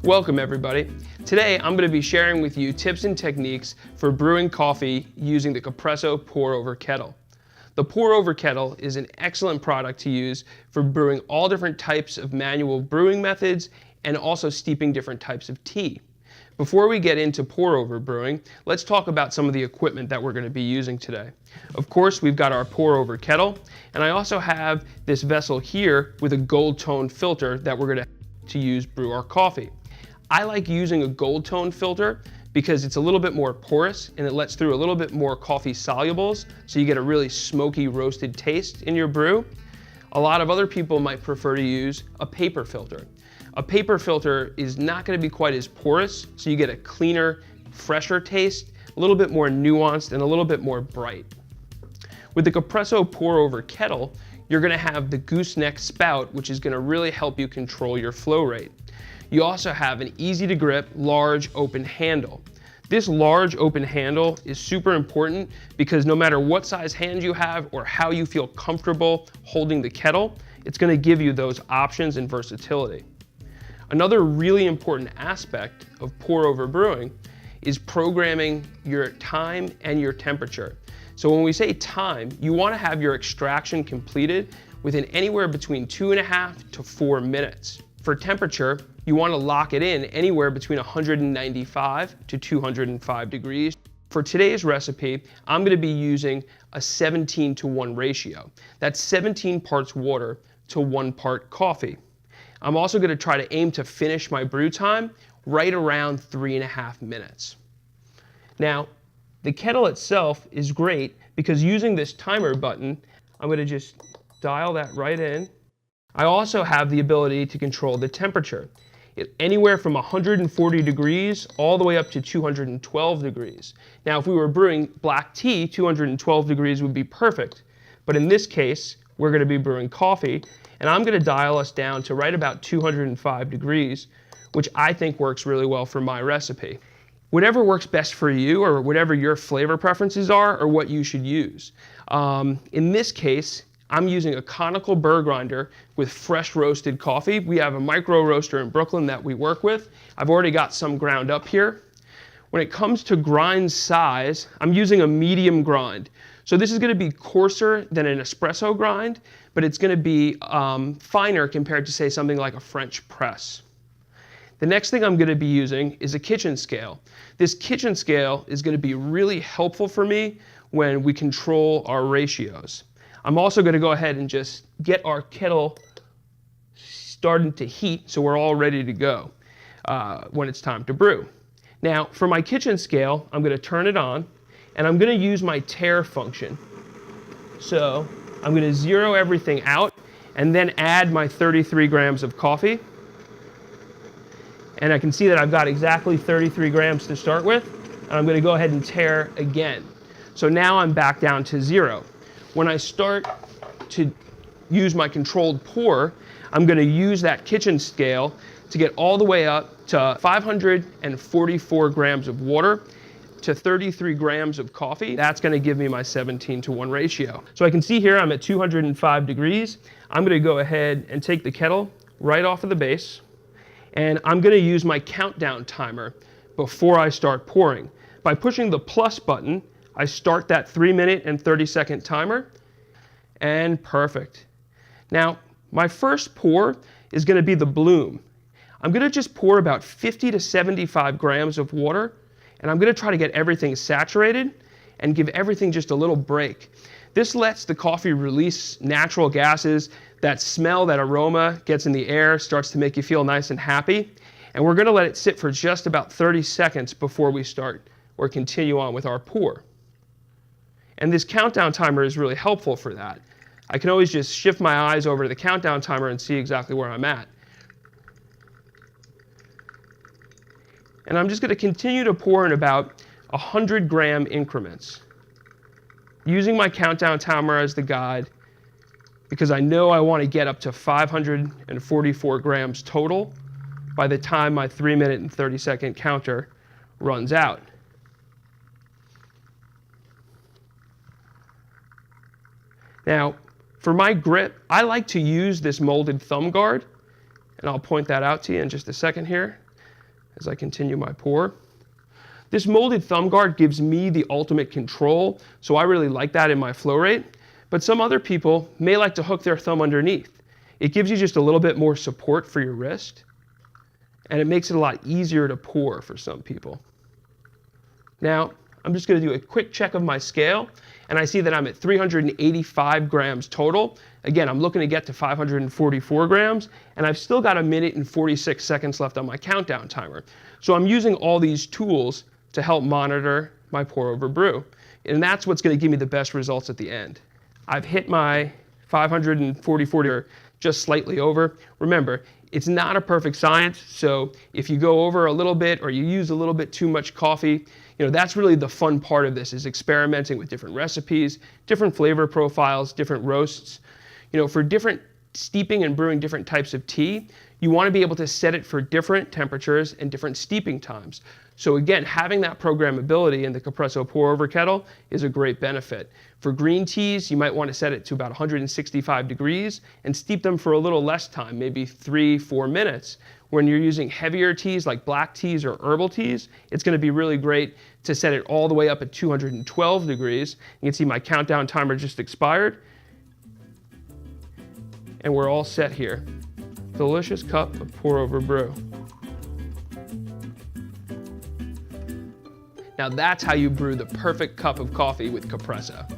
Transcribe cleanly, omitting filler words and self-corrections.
Welcome everybody. Today I'm going to be sharing with you tips and techniques for brewing coffee using the Capresso Pour-Over Kettle. The Pour-Over Kettle is an excellent product to use for brewing all different types of manual brewing methods and also steeping different types of tea. Before we get into pour-over brewing, let's talk about some of the equipment that we're going to be using today. Of course, we've got our pour-over kettle, and I also have this vessel here with a gold tone filter that we're going to use brew our coffee. I like using a gold tone filter because it's a little bit more porous and it lets through a little bit more coffee solubles, so you get a really smoky roasted taste in your brew. A lot of other people might prefer to use a paper filter. A paper filter is not going to be quite as porous, so you get a cleaner, fresher taste, a little bit more nuanced and a little bit more bright. With the Capresso Pour-Over Kettle, you're going to have the gooseneck spout, which is going to really help you control your flow rate. You also have an easy to grip, large open handle. This large open handle is super important because no matter what size hand you have or how you feel comfortable holding the kettle, it's going to give you those options and versatility. Another really important aspect of pour-over brewing is programming your time and your temperature. So when we say time, you want to have your extraction completed within anywhere between 2.5 to 4 minutes. For temperature, you want to lock it in anywhere between 195 to 205 degrees. For today's recipe, I'm going to be using a 17:1 ratio. That's 17 parts water to 1 part coffee. I'm also going to try to aim to finish my brew time right around 3.5 minutes. Now, the kettle itself is great because using this timer button, I'm going to just dial that right in. I also have the ability to control the temperature. Anywhere from 140 degrees all the way up to 212 degrees. Now, if we were brewing black tea, 212 degrees would be perfect. But in this case, we're going to be brewing coffee, and I'm going to dial us down to right about 205 degrees, which I think works really well for my recipe. Whatever works best for you, or whatever your flavor preferences are what you should use. In this case, I'm using a conical burr grinder with fresh roasted coffee. We have a micro roaster in Brooklyn that we work with. I've already got some ground up here. When it comes to grind size, I'm using a medium grind. So this is going to be coarser than an espresso grind, but it's going to be finer compared to, say, something like a French press. The next thing I'm going to be using is a kitchen scale. This kitchen scale is going to be really helpful for me when we control our ratios. I'm also going to go ahead and just get our kettle started to heat so we're all ready to go when it's time to brew. Now, for my kitchen scale, I'm going to turn it on, and I'm going to use my tare function. So I'm going to zero everything out and then add my 33 grams of coffee. And I can see that I've got exactly 33 grams to start with. And I'm going to go ahead and tare again. So now I'm back down to 0. When I start to use my controlled pour, I'm going to use that kitchen scale to get all the way up to 544 grams of water to 33 grams of coffee. That's going to give me my 17:1 ratio. So I can see here I'm at 205 degrees. I'm going to go ahead and take the kettle right off of the base, and I'm going to use my countdown timer before I start pouring. By pushing the plus button, I start that 3-minute and 30-second timer, and perfect. Now, my first pour is going to be the bloom. I'm going to just pour about 50 to 75 grams of water, and I'm going to try to get everything saturated and give everything just a little break. This lets the coffee release natural gases. That smell, that aroma gets in the air, starts to make you feel nice and happy, and we're going to let it sit for just about 30 seconds before we start or continue on with our pour. And this countdown timer is really helpful for that. I can always just shift my eyes over to the countdown timer and see exactly where I'm at. And I'm just going to continue to pour in about 100-gram increments, using my countdown timer as the guide because I know I want to get up to 544 grams total by the time my 3-minute and 30-second counter runs out. Now, for my grip, I like to use this molded thumb guard, and I'll point that out to you in just a second here. as I continue my pour. This molded thumb guard gives me the ultimate control, so I really like that in my flow rate. But some other people may like to hook their thumb underneath. It gives you just a little bit more support for your wrist, and it makes it a lot easier to pour for some people. Now, I'm just going to do a quick check of my scale, and I see that I'm at 385 grams total. Again, I'm looking to get to 544 grams, and I've still got 1 minute and 46 seconds left on my countdown timer. So I'm using all these tools to help monitor my pour-over brew, and that's what's going to give me the best results at the end. I've hit my 544, or just slightly over. Remember, it's not a perfect science, so if you go over a little bit or you use a little bit too much coffee, that's really the fun part of this, is experimenting with different recipes, different flavor profiles, different roasts. For different steeping and brewing different types of tea, you want to be able to set it for different temperatures and different steeping times. So again, having that programmability in the Capresso Pour-Over Kettle is a great benefit. For green teas, you might want to set it to about 165 degrees and steep them for a little less time, maybe 3-4 minutes. When you're using heavier teas like black teas or herbal teas, it's going to be really great to set it all the way up at 212 degrees. You can see my countdown timer just expired. And we're all set here. Delicious cup of pour-over brew. Now that's how you brew the perfect cup of coffee with Capresso.